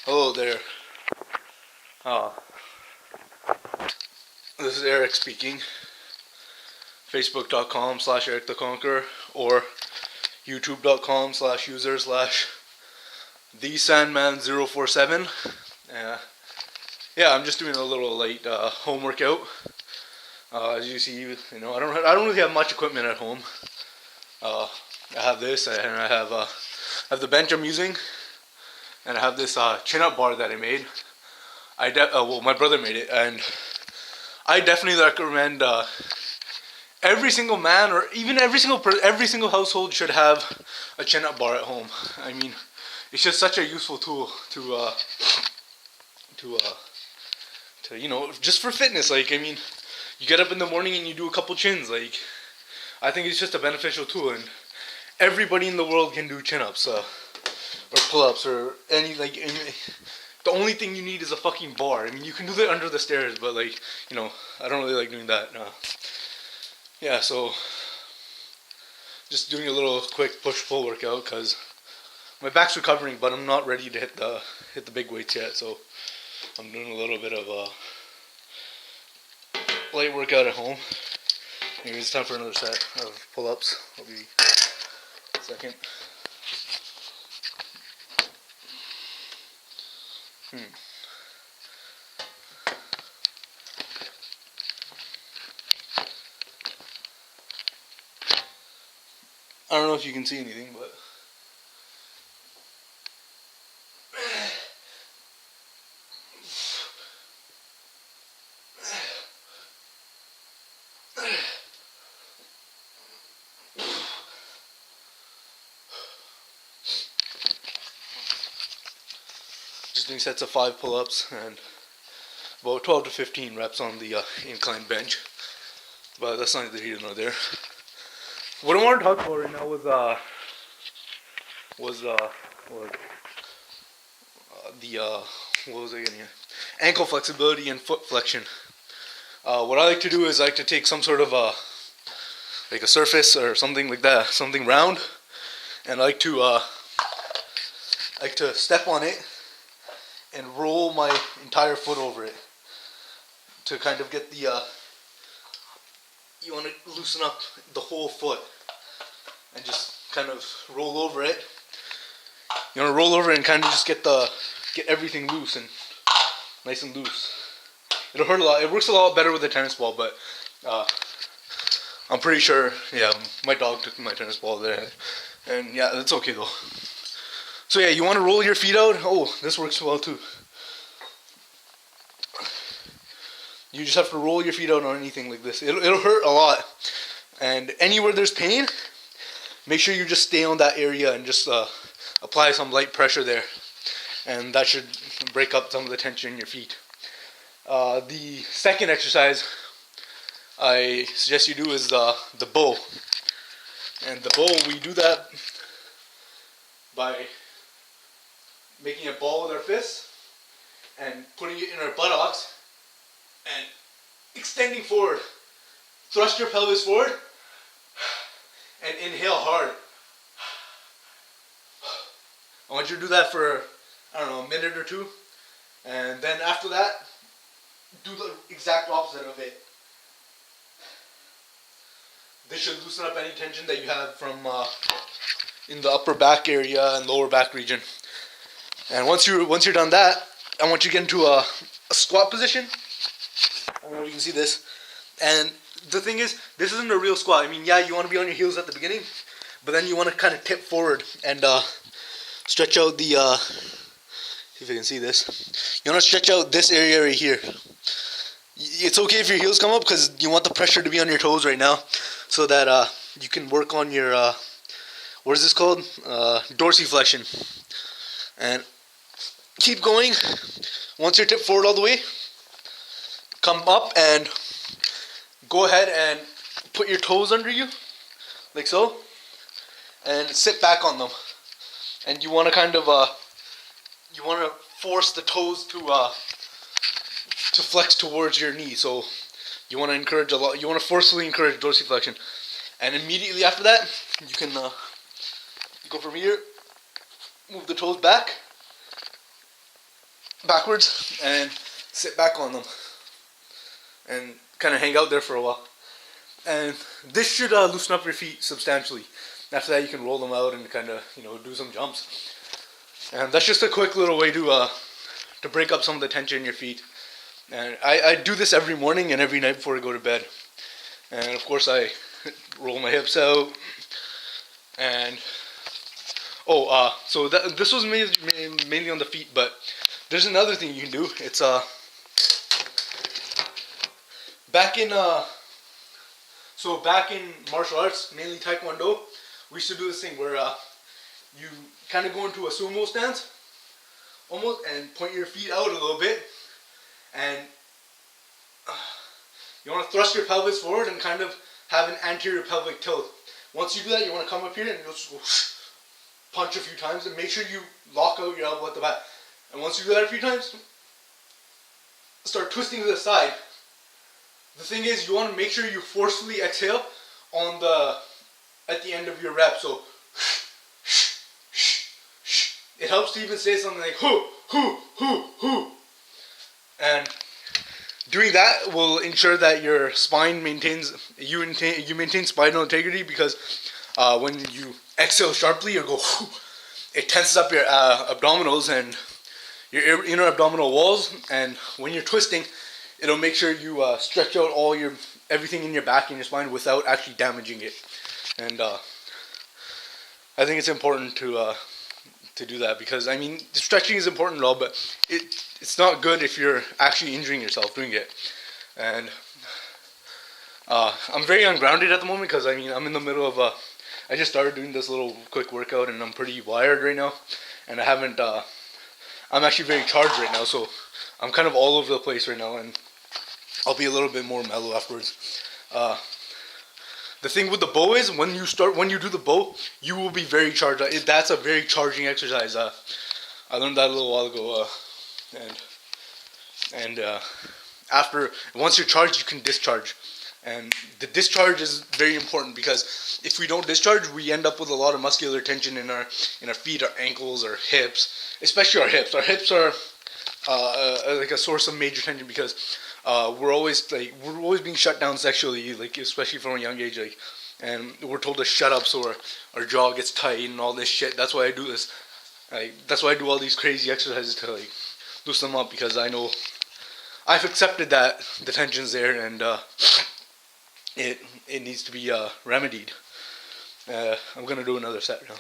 Hello there. This is Eric speaking. Facebook.com/Eric the Conqueror or YouTube.com/user/TheSandman047. I'm just doing a little light home workout. As you see, I don't really have much equipment at home. I have this, and I have the bench I'm using, and I have this chin-up bar that I made. My brother made it, and I definitely recommend every single man, or even every single household should have a chin-up bar at home. I mean, it's just such a useful tool to just for fitness. Like, I mean, you get up in the morning and you do a couple chins. Like, I think it's just a beneficial tool, and everybody in the world can do chin-ups or pull-ups or the only thing you need is a fucking bar. I mean, you can do that under the stairs, but I don't really like doing that. So just doing a little quick push-pull workout because my back's recovering, but I'm not ready to hit the big weights yet. So I'm doing a little bit of a light workout at home. Maybe it's time for another set of pull-ups. I'll be a second. I don't know if you can see anything, but just doing sets of 5 pull-ups and about 12 to 15 reps on the incline bench. But that's neither here nor there. What I wanted to talk about right now was ankle flexibility and foot flexion. What I like to do is I like to take some sort of a surface or something like that, something round, and I like to step on it and roll my entire foot over it to kind of get the you want to loosen up the whole foot and just kind of roll over it. You want to roll over it and kind of just get everything loose and nice and loose. It'll hurt a lot. It works a lot better with a tennis ball, but I'm pretty sure. Yeah, my dog took my tennis ball there, and yeah, that's okay though. So yeah, you want to roll your feet out. Oh, this works well too. You just have to roll your feet out on anything like this. It'll hurt a lot. And anywhere there's pain, make sure you just stay on that area and just apply some light pressure there. And that should break up some of the tension in your feet. The second exercise I suggest you do is the bow. And the bow, we do that by making a ball with our fists and putting it in our buttocks and extending forward. Thrust your pelvis forward and inhale hard. I want you to do that for, a minute or two. And then after that, do the exact opposite of it. This should loosen up any tension that you have from in the upper back area and lower back region. And once you're done that, I want you to get into a squat position. I don't know if you can see this. And the thing is, this isn't a real squat. I mean, yeah, you want to be on your heels at the beginning, but then you want to kind of tip forward and stretch out the, see if you can see this. You want to stretch out this area right here. It's okay if your heels come up because you want the pressure to be on your toes right now so that you can work on your, what is this called? Dorsiflexion. And keep going. Once you're tipped forward all the way, come up and go ahead and put your toes under you, like so, and sit back on them. And you want to kind of, you want to force the toes to flex towards your knee. So you want to encourage a lot. You want to forcefully encourage dorsiflexion. And immediately after that, you can go from here, move the toes backwards, and sit back on them, and kind of hang out there for a while. And this should loosen up your feet substantially. After that, you can roll them out and kind of, do some jumps. And that's just a quick little way to break up some of the tension in your feet. And I do this every morning and every night before I go to bed. And of course, I roll my hips out. And so this was mainly on the feet, but there's another thing you can do. It's back in martial arts, mainly Taekwondo, we used to do this thing where you kind of go into a sumo stance, almost, and point your feet out a little bit, and you want to thrust your pelvis forward and kind of have an anterior pelvic tilt. Once you do that, you want to come up here and just go punch a few times, and make sure you lock out your elbow at the back. And once you do that a few times, start twisting to the side. The thing is, you want to make sure you forcefully exhale at the end of your rep. So it helps to even say something like hoo, hoo, hoo, hoo. And doing that will ensure that your spine maintain spinal integrity, because when you exhale sharply or go hoo, it tenses up your abdominals and your inner abdominal walls, and when you're twisting, it'll make sure you stretch out everything in your back and your spine without actually damaging it. And I think it's important to do that, because I mean, stretching is important and all, but it's not good if you're actually injuring yourself doing it. And I'm very ungrounded at the moment because I mean, I'm in the middle of I just started doing this little quick workout, and I'm pretty wired right now, and I haven't I'm actually very charged right now, so I'm kind of all over the place right now, and I'll be a little bit more mellow afterwards. The thing with the bow is, when you do the bow, you will be very charged. That's a very charging exercise. I learned that a little while ago, and once you're charged, you can discharge. And the discharge is very important, because if we don't discharge, we end up with a lot of muscular tension in our feet, our ankles, our hips, especially our hips. Our hips are like a source of major tension, because we're always being shut down sexually, like especially from a young age, like, and we're told to shut up so our jaw gets tight and all this shit. That's why I do this. That's why I do all these crazy exercises to loosen them up, because I know I've accepted that the tension's there, and it needs to be remedied. I'm gonna do another set now.